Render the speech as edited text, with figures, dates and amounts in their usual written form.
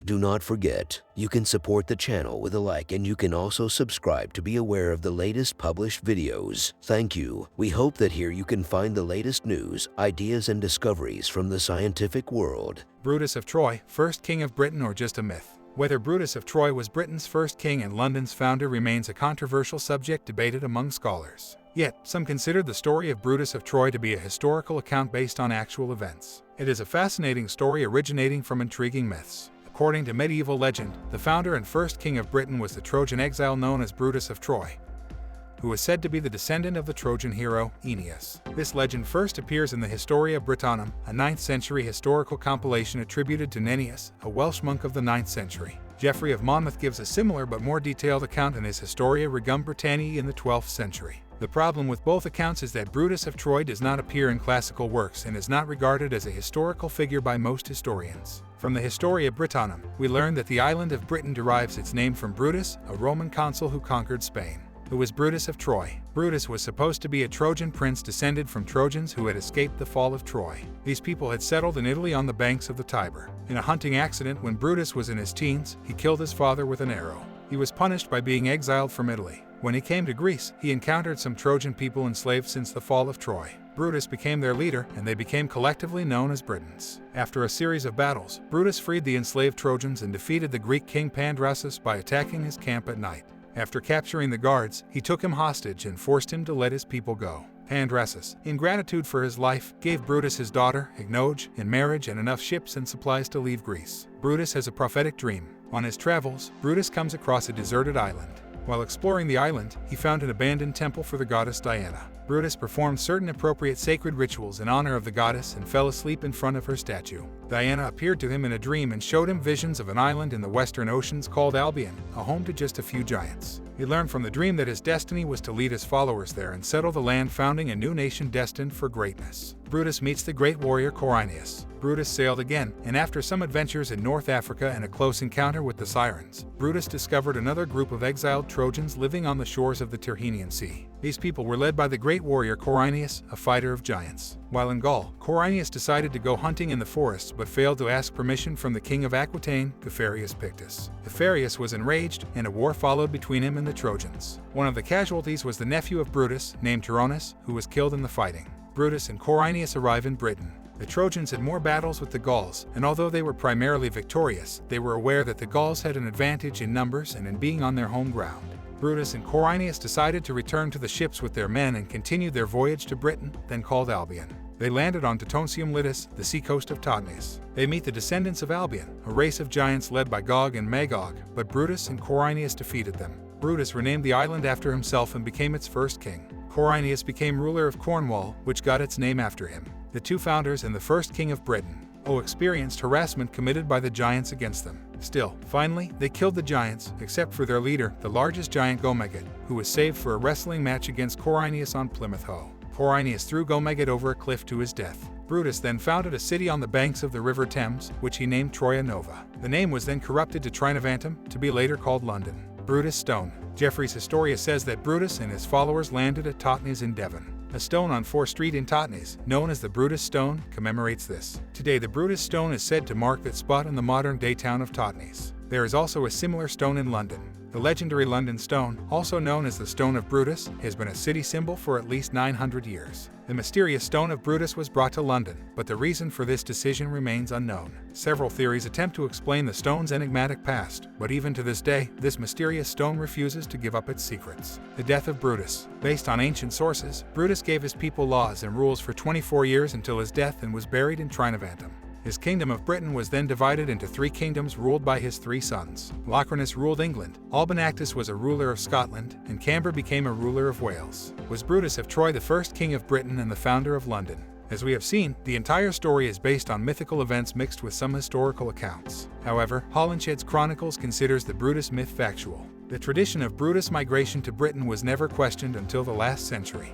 Do not forget, you can support the channel with a like, and you can also subscribe to be aware of the latest published videos. Thank you. We hope that here you can find the latest news, ideas, and discoveries from the scientific world. Brutus of Troy, first king of Britain or just a myth? Whether Brutus of Troy was Britain's first king and London's founder remains a controversial subject debated among scholars. Yet, some consider the story of Brutus of Troy to be a historical account based on actual events. It is a fascinating story originating from intriguing myths. According to medieval legend, the founder and first king of Britain was the Trojan exile known as Brutus of Troy, who was said to be the descendant of the Trojan hero, Aeneas. This legend first appears in the Historia Britannicum, a 9th century historical compilation attributed to Aeneas, a Welsh monk of the 9th century. Geoffrey of Monmouth gives a similar but more detailed account in his Historia Regum Britanniae in the 12th century. The problem with both accounts is that Brutus of Troy does not appear in classical works and is not regarded as a historical figure by most historians. From the Historia Britannicum, we learn that the island of Britain derives its name from Brutus, a Roman consul who conquered Spain. Who was Brutus of Troy? Brutus was supposed to be a Trojan prince descended from Trojans who had escaped the fall of Troy. These people had settled in Italy on the banks of the Tiber. In a hunting accident when Brutus was in his teens, he killed his father with an arrow. He was punished by being exiled from Italy. When he came to Greece, he encountered some Trojan people enslaved since the fall of Troy. Brutus became their leader, and they became collectively known as Britons. After a series of battles, Brutus freed the enslaved Trojans and defeated the Greek king Pandrasus by attacking his camp at night. After capturing the guards, he took him hostage and forced him to let his people go. Pandrasus, in gratitude for his life, gave Brutus his daughter, Ignoge, in marriage and enough ships and supplies to leave Greece. Brutus has a prophetic dream. On his travels, Brutus comes across a deserted island. While exploring the island, he found an abandoned temple for the goddess Diana. Brutus performed certain appropriate sacred rituals in honor of the goddess and fell asleep in front of her statue. Diana appeared to him in a dream and showed him visions of an island in the western oceans called Albion, a home to just a few giants. He learned from the dream that his destiny was to lead his followers there and settle the land, founding a new nation destined for greatness. Brutus meets the great warrior Aeneas. Brutus sailed again, and after some adventures in North Africa and a close encounter with the Sirens, Brutus discovered another group of exiled Trojans living on the shores of the Tyrrhenian Sea. These people were led by the great warrior Aeneas, a fighter of giants. While in Gaul, Aeneas decided to go hunting in the forests but failed to ask permission from the king of Aquitaine, Guipherius Pictus. Guipherius was enraged, and a war followed between him and the Trojans. One of the casualties was the nephew of Brutus, named Turnus, who was killed in the fighting. Brutus and Aeneas arrive in Britain. The Trojans had more battles with the Gauls, and although they were primarily victorious, they were aware that the Gauls had an advantage in numbers and in being on their home ground. Brutus and Aeneas decided to return to the ships with their men and continued their voyage to Britain, then called Albion. They landed on Totocium Litis, the seacoast of Totnes. They meet the descendants of Albion, a race of giants led by Gog and Magog, but Brutus and Aeneas defeated them. Brutus renamed the island after himself and became its first king. Aeneas became ruler of Cornwall, which got its name after him. The two founders and the first king of Britain experienced harassment committed by the giants against them. Still, finally, they killed the giants, except for their leader, the largest giant Gomagid, who was saved for a wrestling match against Aeneas on Plymouth Hoe. Aeneas threw Gomagid over a cliff to his death. Brutus then founded a city on the banks of the River Thames, which he named Troia Nova. The name was then corrupted to Trinovantum, to be later called London. Brutus Stone. Geoffrey's Historia says that Brutus and his followers landed at Totnes in Devon. A stone on Fore Street in Totnes, known as the Brutus Stone, commemorates this. Today, the Brutus Stone is said to mark that spot in the modern-day town of Totnes. There is also a similar stone in London. The legendary London Stone, also known as the Stone of Brutus, has been a city symbol for at least 900 years. The mysterious Stone of Brutus was brought to London, but the reason for this decision remains unknown. Several theories attempt to explain the stone's enigmatic past, but even to this day, this mysterious stone refuses to give up its secrets. The death of Brutus. Based on ancient sources, Brutus gave his people laws and rules for 24 years until his death and was buried in Trinovantum. His kingdom of Britain was then divided into 3 kingdoms ruled by his 3 sons. Locrinus ruled England, Albinactus was a ruler of Scotland, and Camber became a ruler of Wales. Was Brutus of Troy the first king of Britain and the founder of London? As we have seen, the entire story is based on mythical events mixed with some historical accounts. However, Holinshed's Chronicles considers the Brutus myth factual. The tradition of Brutus' migration to Britain was never questioned until the last century.